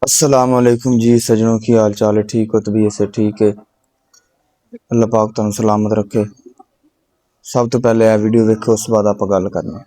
अस्सलाम वालेकुम जी सजनों, की हाल चाल है? ठीक हो? तबीयत से ठीक है? अल्लाह पाक तुहानू सलामत रखे। सब तो पहले यह वीडियो देखो, उस बाद आप गल करने।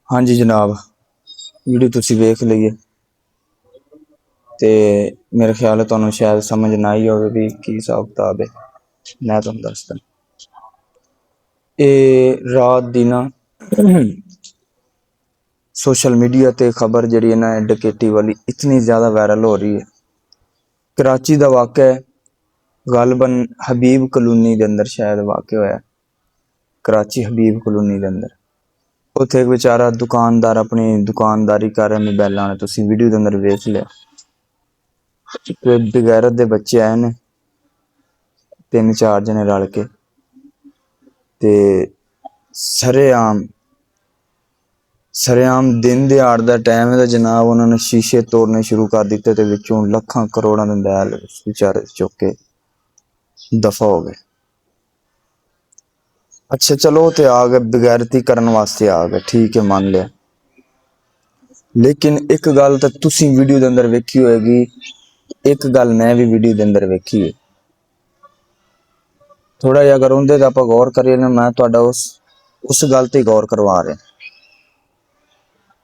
हाँ जी जनाब, वीडियो तुसी वेख लईए ते मेरे ख्याल है तुहानू शायद समझ ना आई होवे भी की हिसाब किताब है। मैं तुहानू दसदा रात दी ना सोशल मीडिया ते खबर जिहड़ी है ना डकैती वाली इतनी ज़्यादा वायरल हो रही है। कराची दा वाक़या है, गालबन हबीब कलोनी दे अंदर शायद वाक़या होया। कराची हबीब कलोनी दे अंदर उत्थे एक बेचारा दुकानदार अपनी दुकानदारी कर रहा मोबाइलां ने, तुसी वीडियो दे अंदर वेख लिया। ते बगैरत दे बच्चे आए ने 3-4 जने रल के ते सरेआम दिन दिहाड़ दा टाइम है जनाब, उन्होंने शीशे तोड़ने शुरू कर दिते ते विचों लखां करोड़ां दे बैल बेचारे चुक के दफा हो गए। अच्छा चलो ते आ गए, बगैरती करन वास्ते आ गए, ठीक है मान लिया। लेकिन एक गल तो तुसी वीडियो दे अंदर वेखी होएगी, एक गल मैं भी वीडियो दे अंदर वेखी है। थोड़ा जिहा अगर उंदे ते आपां गौर करिए ना, मैं तुहाडा उस गल ते गौर करवा रहा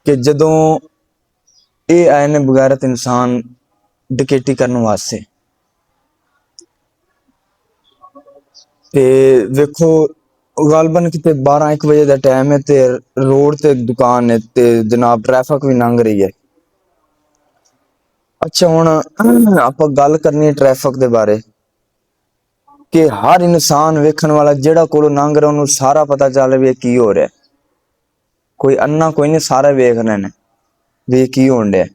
कि जदों ये आए ने बगैरत इंसान डकैती करने वास्ते ते वेखो गालबन किते 12-1 बजे का टाइम है ते रोड ते दुकान है ते जनाब ट्रैफिक भी लंघ रही है। अच्छा हुण आपां गल करनी है ट्रैफिक दे बारे कि हर इंसान वेखण वाला जेड़ा कोलों लंघ रहा उन्हें सारा पता चल भी की हो रहा है। कोई अन्ना कोई नहीं, सारे वेख रहे ने भी की होण डया।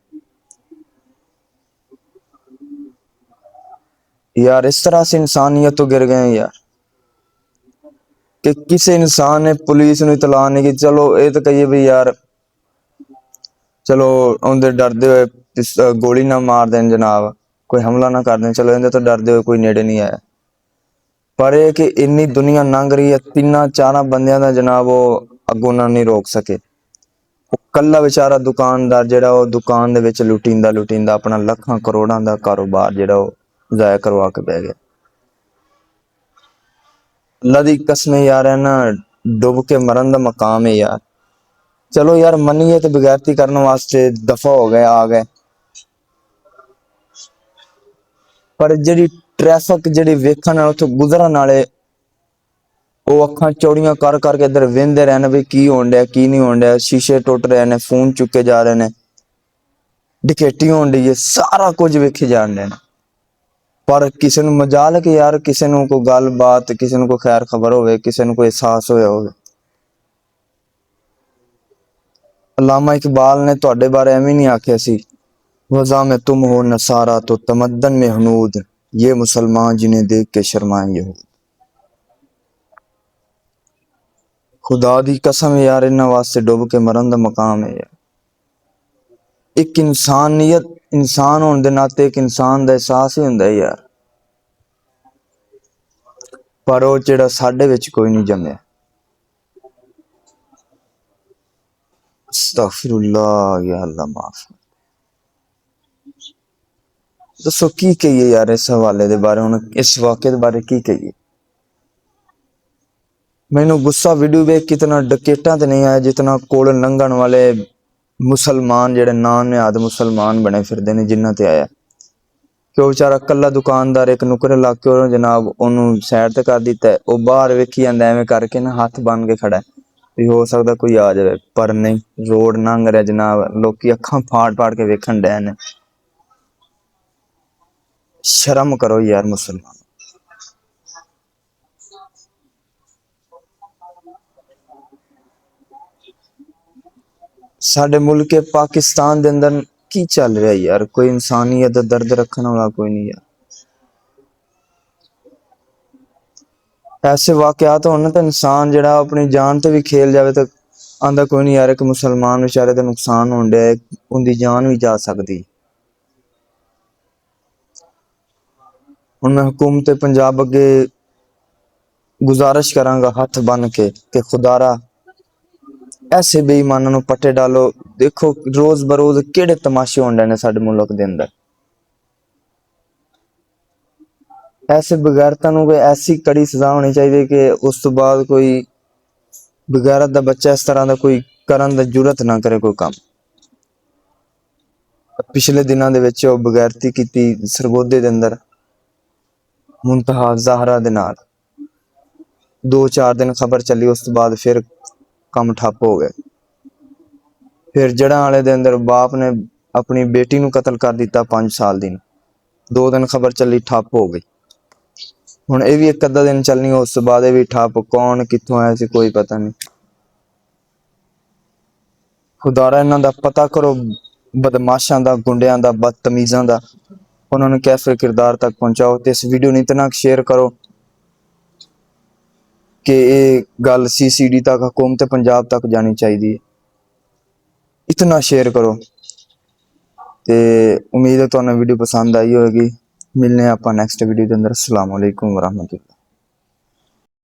यार इस तरह से इंसानियत तो गिर गए यार कि किसी इंसान ने पुलिस नूं इतला नहीं की। चलो ये तो कहिए भी यार चलो उनके डरते हुए गोली ना मार दें जनाब, कोई हमला ना कर दें, चलो इनके तो डरते हुए कोई नेड़े नहीं आया। पर यह कि इन्नी दुनिया लंघ रही है, 3-4 बंदियां दा जनाब वो अगों ना नहीं रोक सके। कल्ला बेचारा दुकानदार जिहड़ा वो दुकान दे विच लुटींदा अपना लखां करोड़ां दा कारोबार जिहड़ा वो जाया करवा के बह गया। अल्लाह दी कसम यार है ना, डुब के मरन दा मकाम है यार। चलो यार मनीए तो बगैरती करने वास्ते दफा हो गए, आ गए, पर जिहड़ी ट्रैफिक जिहड़ी वेखण उत्थे गुजरन वाले वो अखां चौड़ियां कर करके इधर वेंदे रहने भी की होण डया की नहीं होण डया। शीशे टुट रहे ने, फोन चुके जा रहे ने, डकैती होण डई है, सारा कुछ वेखे जाण डे ने। पर किसी नूं मजाल कि यार किसी नूं कोई गल बात, किसी नूं कोई खैर खबर होवे, किसी नूं कोई एहसास होया होवे। अल्लामा इकबाल ने तुहाडे बारे एवें नहीं आख्या सी, वज़ा में तुम हो नसारा तो तमद्दन में हनूद, ये मुसलमान जिन्हें देख के शर्माए यहूद। खुदा दी कसम यार इन्हां वास्ते डुब के मरन दा मकाम है यार। एक इंसानियत, इंसान होने दे नाते एक इंसान दा एहसास ही हुंदा है यार, पर वो जिहड़ा साडे विच कोई नहीं जम्मिया। अस्तगफिरुल्लाह या अल्लाह माफ। दसो की कहिए यार इस हवाले दे बारे, हुण इस वाक़े दे बारे की कहिए। मैनू गुस्सा वीडियो वेख के इतना डकैतां ते नहीं आया जितना कोल लंघण वाले मुसलमान जिहड़े नाम निहाद मुसलमान बने फिरदे ने जिन्हां ते आया। कि वो बेचारा कल्ला दुकानदार एक नुकरे इलाके और जनाब उन्होंने साइड ते कर दिता है, वो बाहर वेखी जांदा एवें करके ना हाथ बन के खड़ा है भी हो सकदा कोई आ जाए, पर नहीं, रोड लंघ रहा जनाब, लोकी अखां फाड़ फाड़ के वेखण डए ने। शर्म करो यार मुसलमान। साडे मुल्क पाकिस्तान दे अंदर की चल रहा है यार, कोई इंसानियत दा दर्द रखने वाला कोई नहीं यार। ऐसे वाकयात होने तो इंसान जिहड़ा अपनी जान ते भी खेल जावे तो आंदा कोई नहीं यार, एक मुसलमान बेचारे दा नुकसान होण डया, उनदी जान भी जा सकदी। हुण मैं हुकूमत पंजाब अगे गुजारिश करांगा हथ बन के कि खुदारा ऐसे बेईमानां नूं पट्टे डालो। देखो रोज बरोज केड़े तमाशे होण डए ने साडे मुल्क दे अंदर। ऐसे बगैरतां नूं कोई ऐसी कड़ी सजा होनी चाहिए कि उस तो बाद कोई ਬਗੈਰਤ ਦਾ ਬੱਚਾ ਇਸ ਤਰ੍ਹਾਂ ਦਾ ਕੋਈ ਕਰਨ ਦਾ ਜੁਰਤ ਨਾ ਕਰੇ ਕੋਈ ਕੰਮ। ਪਿਛਲੇ ਦਿਨਾਂ ਦੇ ਵਿੱਚ ਉਹ ਬਗੈਰਤੀ ਕੀਤੀ ਸਰਗੋਦੇ ਦੇ ਅੰਦਰ ਮੁੰਤਹਾ ਜ਼ਾਹਰਾ ਦੇ ਨਾਲ। 2-4 ਦਿਨ ਖਬਰ ਚੱਲੀ, ਉਸ ਤੋਂ ਬਾਅਦ ਫਿਰ ਕੰਮ ਠੱਪ ਹੋ ਗਿਆ। ਫਿਰ ਜੜ੍ਹਾਂ ਵਾਲੇ ਦੇ ਅੰਦਰ ਬਾਪ ਨੇ ਆਪਣੀ ਬੇਟੀ ਨੂੰ ਕਤਲ ਕਰ ਦਿੱਤਾ 5 ਸਾਲ ਦੀ ਨੂੰ। 2 ਦਿਨ ਖਬਰ ਚੱਲੀ, ਠੱਪ ਹੋ ਗਈ। ਹੁਣ ਇਹ ਵੀ 1 ਅੱਧਾ ਦਿਨ ਚੱਲਣੀ, ਉਸ ਤੋਂ ਬਾਅਦ ਇਹ ਵੀ ਠੱਪ। ਕੌਣ ਕਿੱਥੋਂ ਆਇਆ ਸੀ ਕੋਈ ਪਤਾ ਨਹੀਂ। ਖੁਦਾਰਾ ਇਹਨਾਂ ਦਾ ਪਤਾ ਕਰੋ, ਬਦਮਾਸ਼ਾਂ ਦਾ, ਗੁੰਡਿਆਂ ਦਾ, ਬਦਤਮੀਜ਼ਾਂ ਦਾ। ਉਹਨਾਂ ਨੂੰ ਕੈਫੇ ਕਿਰਦਾਰ ਤੱਕ ਪਹੁੰਚਾਓ ਤੇ ਇਸ ਵੀਡੀਓ ਨੂੰ ਇਤਨਾ ਸ਼ੇਅਰ ਕਰੋ ਕਿ ਇਹ ਗੱਲ CCD ਤੱਕ, ਹਕੂਮਤ ਪੰਜਾਬ ਤੱਕ ਜਾਣੀ ਚਾਹੀਦੀ ਹੈ। ਇਤਨਾ ਸ਼ੇਅਰ ਕਰੋ ਤੇ ਉਮੀਦ ਹੈ ਤੁਹਾਨੂੰ ਵੀਡੀਓ ਪਸੰਦ ਆਈ ਹੋਵੇਗੀ। ਮਿਲਨੇ ਆਪਾਂ ਨੈਕਸਟ ਵੀਡੀਓ ਦੇ ਅੰਦਰ। अस्सलाम वालेकुम वरहमतुल्लाह।